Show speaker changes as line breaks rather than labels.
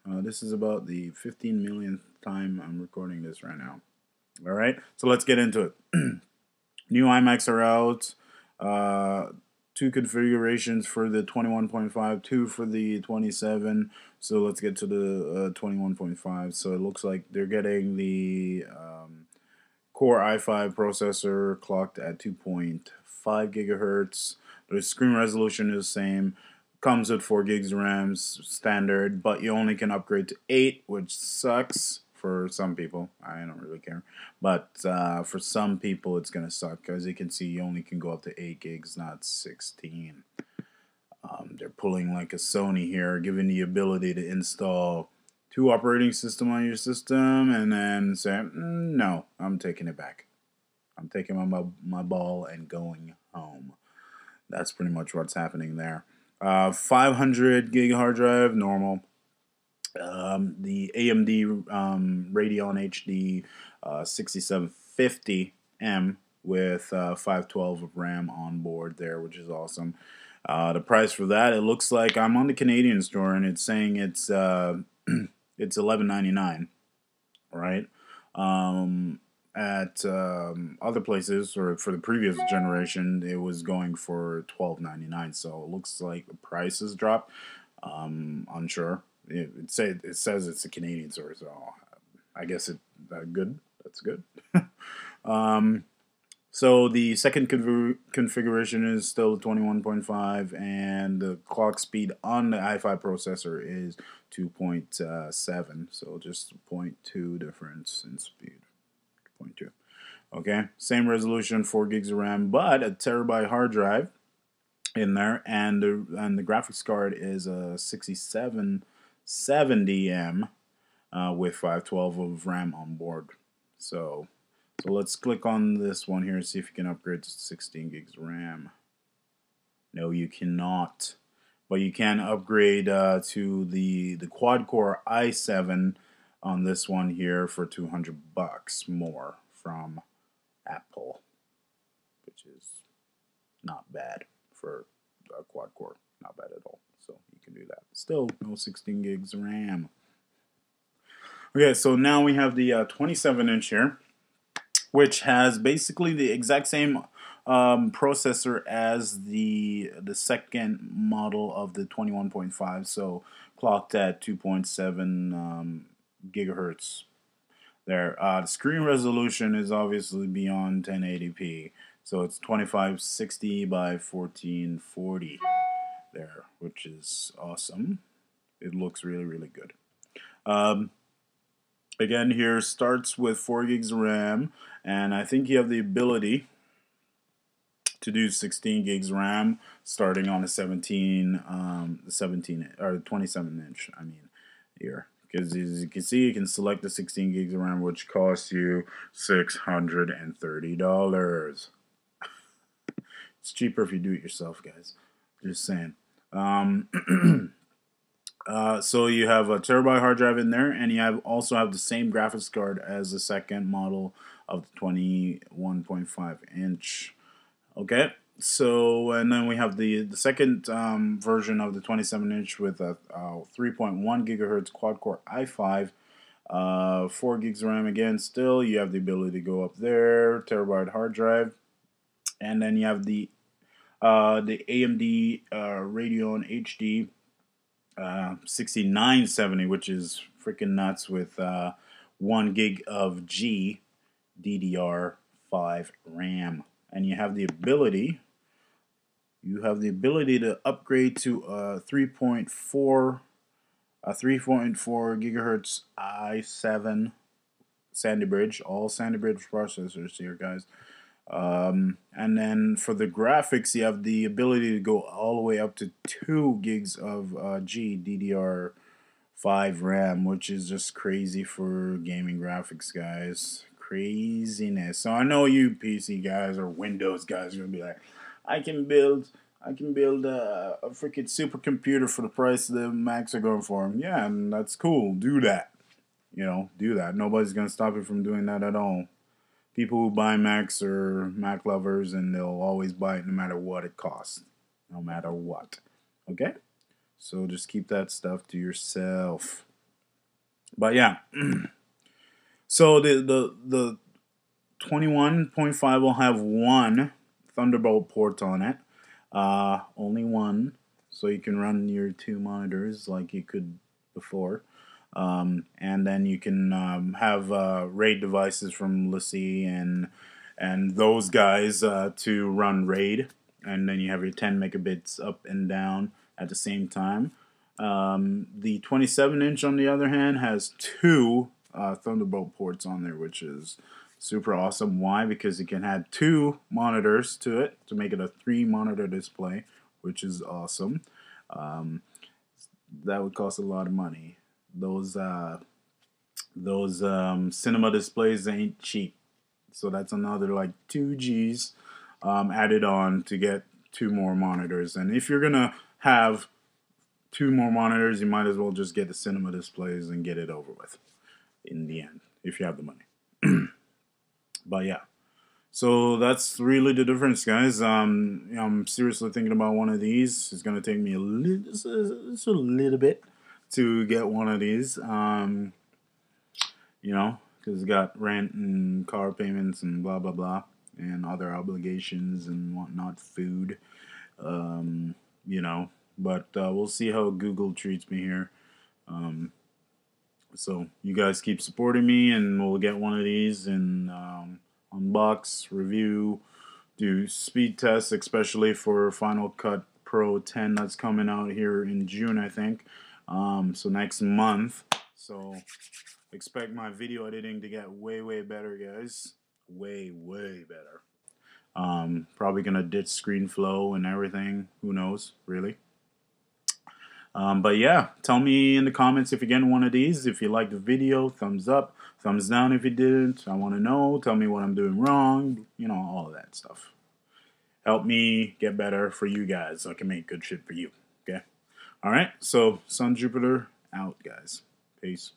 This is about the 15 millionth time I'm recording this right now. All right, so let's get into it. New iMacs are out. Two configurations for the 21.5, two for the 27. So let's get to the 21.5. So it looks like they're getting the Core i5 processor clocked at 2.5 gigahertz. The screen resolution is the same. Comes with 4 gigs of RAM standard, but you only can upgrade to 8, which sucks for some people. I don't really care. But for some people, it's going to suck. As you can see, you only can go up to 8 gigs, not 16. They're pulling like a Sony here, giving the ability to install 2 operating system on your system and then say, no, I'm taking it back. I'm taking my ball and going home. That's pretty much what's happening there. 500 gig hard drive, normal. The AMD Radeon HD 6750M with 512 of RAM on board there, which is awesome. The price for that, it looks like I'm on the Canadian store and it's saying it's it's $11.99, right? At other places, or for the previous generation, it was going for $12.99. So it looks like the price has dropped. Unsure. It says it's a Canadian store, so I guess good. That's good. So the second configuration is still 21.5, and the clock speed on the i5 processor is 2.7. So just 0.2 difference in speed. 0.2. Okay, same resolution, 4 gigs of RAM, but a terabyte hard drive in there, and the graphics card is a 6770M with 512 of RAM on board. So let's click on this one here and see if you can upgrade to 16 gigs RAM. No, you cannot. But you can upgrade to the quad-core i7 on this one here for $200 more from Apple, which is not bad for a quad-core. Not bad at all. So you can do that. Still, no 16 gigs RAM. Okay, so now we have the 27-inch here, which has basically the exact same processor as the second model of the 21.5, so clocked at 2.7 gigahertz there. The screen resolution is obviously beyond 1080p, so it's 2560 by 1440 there, which is awesome. It looks really, really good. Again, here starts with 4 gigs of RAM, and I think you have the ability to do 16 gigs RAM starting on a 17 or 27-inch. I mean, here, because as you can see, you can select the 16 gigs of RAM, which costs you $630. It's cheaper if you do it yourself, guys. Just saying. So you have a terabyte hard drive in there, and you also have the same graphics card as the second model of the 21.5 inch. Okay, so and then we have the second version of the 27-inch with a 3.1 gigahertz quad-core i5, 4 gigs of RAM again. Still, you have the ability to go up there, terabyte hard drive, and then you have the AMD Radeon HD 6970, which is freaking nuts, with 1 gig of GDDR5 RAM, and you have the ability to upgrade to a 3.4 gigahertz i7 Sandy Bridge, all Sandy Bridge processors here, guys. And then for the graphics, you have the ability to go all the way up to 2 gigs of GDDR5 RAM, which is just crazy for gaming graphics, guys. Craziness. So I know you PC guys or Windows guys are gonna be like, I can build a freaking supercomputer for the price the Macs are going for. Yeah, and that's cool. Do that. You know, do that. Nobody's gonna stop you from doing that at all. People who buy Macs are Mac lovers, and they'll always buy it no matter what it costs. No matter what. Okay? So just keep that stuff to yourself. But yeah, so the 21.5 will have one Thunderbolt port on it, only one, so you can run your two monitors like you could before. And then you can have RAID devices from LaCie and those guys to run RAID, and then you have your 10 megabits up and down at the same time. The 27-inch, on the other hand, has two Thunderbolt ports on there, which is super awesome. Why? Because you can add two monitors to it to make it a 3-monitor display, which is awesome. That would cost a lot of money. Those cinema displays ain't cheap, so that's another like 2 G's added on to get two more monitors. And if you're gonna have two more monitors, you might as well just get the cinema displays and get it over with in the end, if you have the money. But yeah, so that's really the difference, guys. I'm seriously thinking about one of these. It's gonna take me just a little bit to get one of these. Because it's got rent and car payments and blah blah blah, and other obligations and whatnot, food. Um, you know, but we'll see how Google treats me here. So you guys keep supporting me, and we'll get one of these and unbox, review, do speed tests, especially for Final Cut Pro 10 that's coming out here in June, I think. So next month. So expect my video editing to get way better, guys. Way better. Probably gonna ditch ScreenFlow and everything. Who knows, really? But yeah, tell me in the comments if you're getting one of these. If you liked the video, thumbs up, thumbs down if you didn't. I want to know. Tell me what I'm doing wrong. All of that stuff. Help me get better for you guys so I can make good shit for you. Okay? Alright, so Sonjupiter out, guys. Peace.